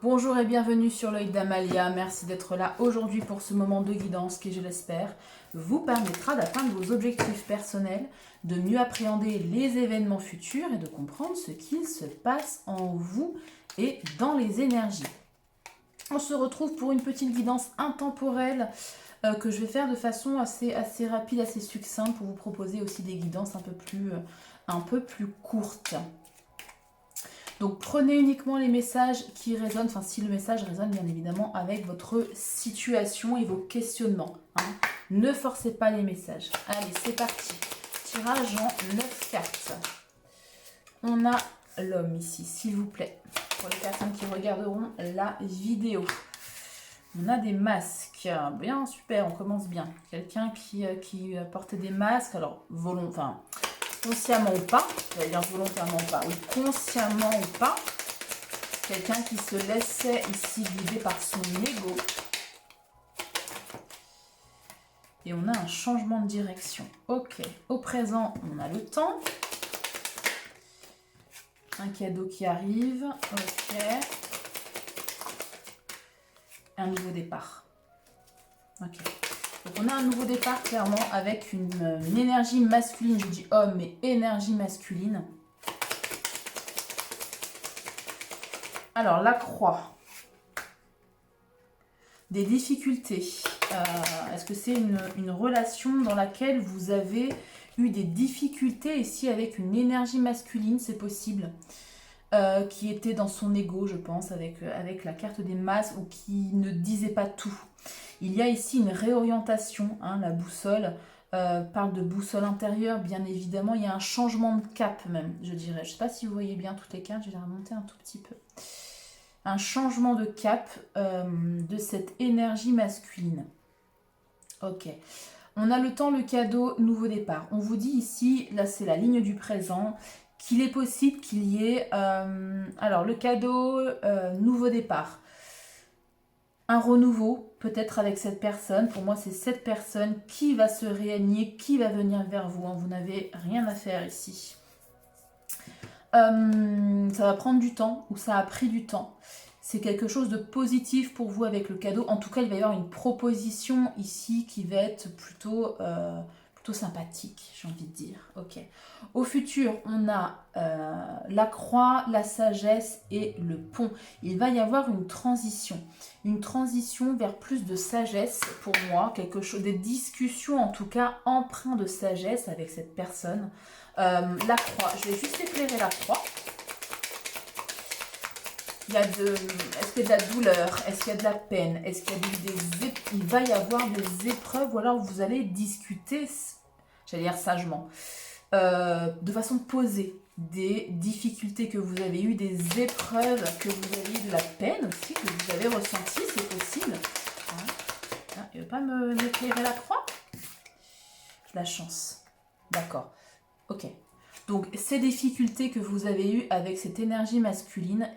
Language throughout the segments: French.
Bonjour et bienvenue sur l'œil d'Amalia. Merci d'être là aujourd'hui pour ce moment de guidance qui, je l'espère, vous permettra d'atteindre vos objectifs personnels, de mieux appréhender les événements futurs et de comprendre ce qu'il se passe en vous et dans les énergies. On se retrouve pour une petite guidance intemporelle que je vais faire de façon assez rapide, assez succincte pour vous proposer aussi des guidances un peu plus courtes. Donc prenez uniquement les messages qui résonnent, enfin si le message résonne bien évidemment avec votre situation et vos questionnements. Ne forcez pas les messages. Allez, c'est parti. Tirage en 9 cartes. On a l'homme ici, s'il vous plaît, pour les personnes qui regarderont la vidéo. On a des masques. Bien, super, on commence bien. Quelqu'un qui portait des masques, alors consciemment ou pas, je vais dire volontairement ou pas, oui, consciemment ou pas, quelqu'un qui se laissait ici guider par son ego. Et on a un changement de direction. Ok, au présent, on a le temps. Un cadeau qui arrive. Ok. Un nouveau départ. Ok. Donc on a un nouveau départ clairement avec une énergie masculine, je dis homme, mais énergie masculine. Alors la croix. Des difficultés. Est-ce que c'est une relation dans laquelle vous avez eu des difficultés ici avec une énergie masculine, c'est possible, qui était dans son ego, je pense, avec la carte des masses, ou qui ne disait pas tout. Il y a ici une réorientation, la boussole parle de boussole intérieure, bien évidemment. Il y a un changement de cap même, je dirais. Je ne sais pas si vous voyez bien toutes les cartes, je vais les remonter un tout petit peu. Un changement de cap de cette énergie masculine. Ok. On a le temps, le cadeau, nouveau départ. On vous dit ici, là c'est la ligne du présent, qu'il est possible qu'il y ait... alors le cadeau, nouveau départ. Un renouveau, peut-être avec cette personne. Pour moi, c'est cette personne qui va se réaligner, qui va venir vers vous. Vous n'avez rien à faire ici. Ça va prendre du temps, ou ça a pris du temps. C'est quelque chose de positif pour vous avec le cadeau. En tout cas, il va y avoir une proposition ici qui va être plutôt sympathique, j'ai envie de dire. Ok. Au futur, on a la croix, la sagesse et le pont. Il va y avoir une transition vers plus de sagesse pour moi, quelque chose, des discussions en tout cas empreintes de sagesse avec cette personne. La croix, je vais juste éclairer la croix. Est-ce qu'il y a de la douleur? Est-ce qu'il y a de la peine? Est-ce qu'il y a il va y avoir des épreuves, ou alors vous allez discuter, j'allais dire sagement, de façon posée, des difficultés que vous avez eues, des épreuves que vous avez eues, de la peine aussi que vous avez ressentie, c'est possible. Il ne veut pas m'éclairer la croix? La chance. D'accord. Ok. Donc, ces difficultés que vous avez eues avec cette énergie masculine,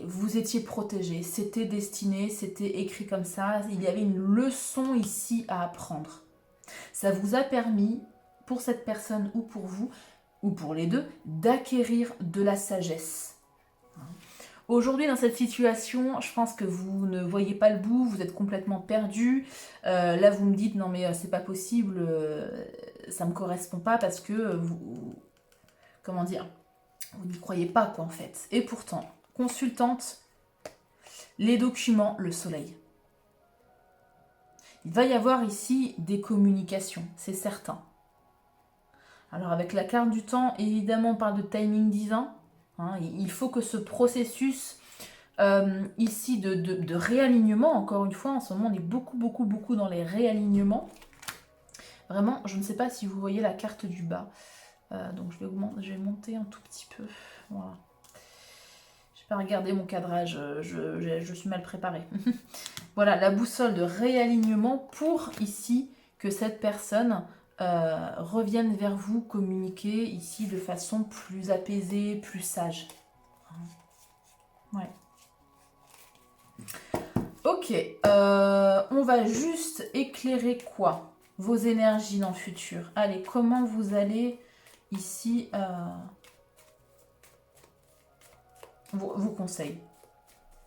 vous étiez protégé, c'était destiné, c'était écrit comme ça, il y avait une leçon ici à apprendre. Ça vous a permis, pour cette personne ou pour vous, ou pour les deux, d'acquérir de la sagesse. Aujourd'hui, dans cette situation, je pense que vous ne voyez pas le bout, vous êtes complètement perdu. Là, vous me dites, non mais c'est pas possible, ça me correspond pas parce que vous... Comment dire ? Vous n'y croyez pas, quoi, en fait. Et pourtant, consultante, les documents, le soleil. Il va y avoir ici des communications, c'est certain. Alors, avec la carte du temps, évidemment, on parle de timing divin. Il faut que ce processus ici de réalignement, encore une fois, en ce moment, on est beaucoup dans les réalignements. Vraiment, je ne sais pas si vous voyez la carte du bas. Donc je vais monter un tout petit peu. Voilà. Je vais pas regarder mon cadrage, je suis mal préparée. Voilà, la boussole de réalignement pour ici que cette personne revienne vers vous, communiquer ici de façon plus apaisée, plus sage. Ouais. Ok, on va juste éclairer quoi? Vos énergies dans le futur. Allez, comment vous allez... Ici, vos conseils.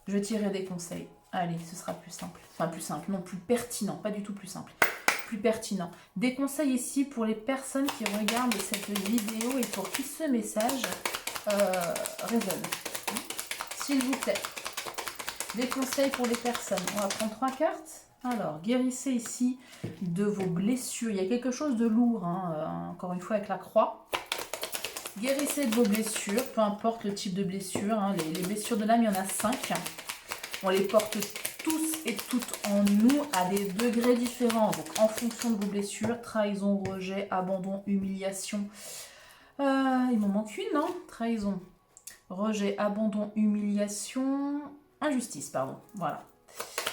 Je tirerai des conseils. Allez, ce sera plus simple. Enfin, plus simple, non, plus pertinent. Pas du tout plus simple. Plus pertinent. Des conseils ici pour les personnes qui regardent cette vidéo et pour qui ce message résonne. S'il vous plaît. Des conseils pour les personnes. On va prendre 3 cartes. Alors, guérissez ici de vos blessures. Il y a quelque chose de lourd, hein, encore une fois avec la croix. Guérissez de vos blessures, peu importe le type de blessure. Hein. Les blessures de l'âme, il y en a 5. On les porte tous et toutes en nous à des degrés différents. Donc, en fonction de vos blessures, trahison, rejet, abandon, humiliation. Il m'en manque une, non? Trahison, rejet, abandon, humiliation, injustice, pardon. Voilà.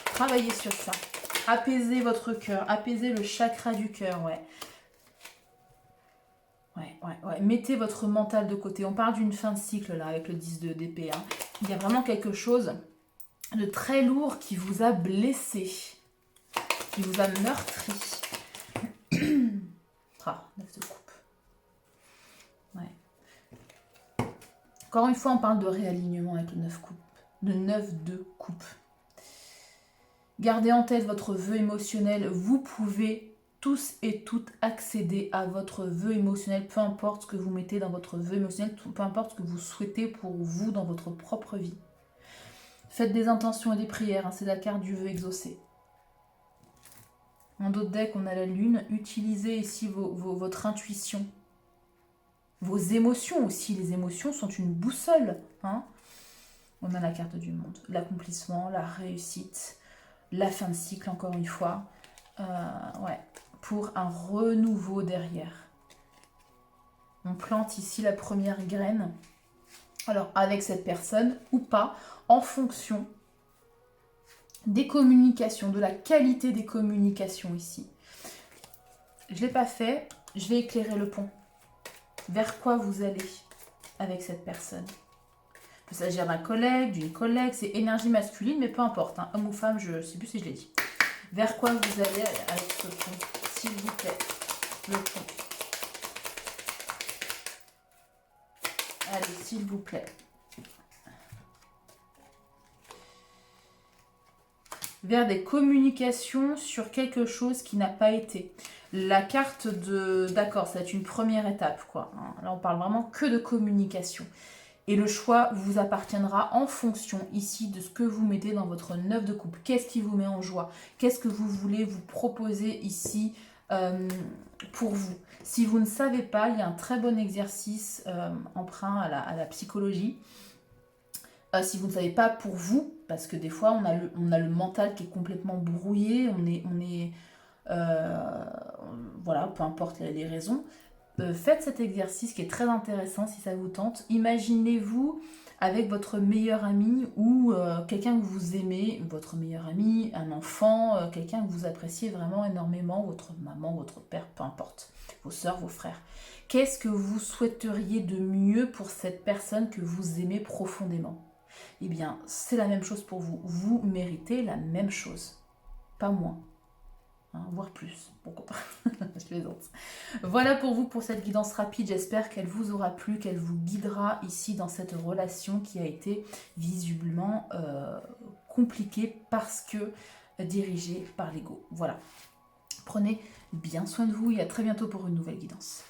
Travaillez sur ça. Apaisez votre cœur, apaisez le chakra du cœur, ouais. Ouais. Mettez votre mental de côté. On parle d'une fin de cycle, là, avec le 10 d'épée. Hein. Il y a vraiment quelque chose de très lourd qui vous a blessé, qui vous a meurtri. 9 de coupe. Ouais. Encore une fois, on parle de réalignement avec le 9 coupe. De 9 de coupe. Gardez en tête votre vœu émotionnel. Vous pouvez tous et toutes accéder à votre vœu émotionnel, peu importe ce que vous mettez dans votre vœu émotionnel, peu importe ce que vous souhaitez pour vous dans votre propre vie. Faites des intentions et des prières, hein, c'est la carte du vœu exaucé. En d'autres decks, on a la lune. Utilisez ici votre intuition. Vos émotions aussi. Les émotions sont une boussole. Hein. On a la carte du monde. L'accomplissement, la réussite, la fin de cycle, encore une fois. Ouais. Pour un renouveau derrière. On plante ici la première graine. Alors, avec cette personne ou pas, en fonction des communications, de la qualité des communications ici. Je ne l'ai pas fait, je vais éclairer le pont. Vers quoi vous allez avec cette personne? Il peut s'agir d'un collègue, d'une collègue, c'est énergie masculine, mais peu importe, hein, homme ou femme, je ne sais plus si je l'ai dit. Vers quoi vous allez avec ce pont? S'il vous plaît, le pont. Allez, s'il vous plaît. Vers des communications sur quelque chose qui n'a pas été. La carte de... D'accord, ça va être une première étape, quoi. Là, on parle vraiment que de communication. Et le choix vous appartiendra en fonction, ici, de ce que vous mettez dans votre 9 de coupe. Qu'est-ce qui vous met en joie? Qu'est-ce que vous voulez vous proposer ici pour vous? Si vous ne savez pas, il y a un très bon exercice emprunt à la psychologie. Si vous ne savez pas pour vous, parce que des fois on a le mental qui est complètement brouillé, voilà, peu importe les raisons, faites cet exercice qui est très intéressant si ça vous tente. Imaginez-vous avec votre meilleur ami ou quelqu'un que vous aimez, votre meilleur ami, un enfant, quelqu'un que vous appréciez vraiment énormément, votre maman, votre père, peu importe, vos soeurs, vos frères. Qu'est-ce que vous souhaiteriez de mieux pour cette personne que vous aimez profondément? Eh bien, c'est la même chose pour vous. Vous méritez la même chose. Pas moins. Hein, voire plus. Pourquoi pas? Je plaisante. Voilà pour vous pour cette guidance rapide. J'espère qu'elle vous aura plu, qu'elle vous guidera ici dans cette relation qui a été visiblement compliquée parce que dirigée par l'ego. Voilà. Prenez bien soin de vous et à très bientôt pour une nouvelle guidance.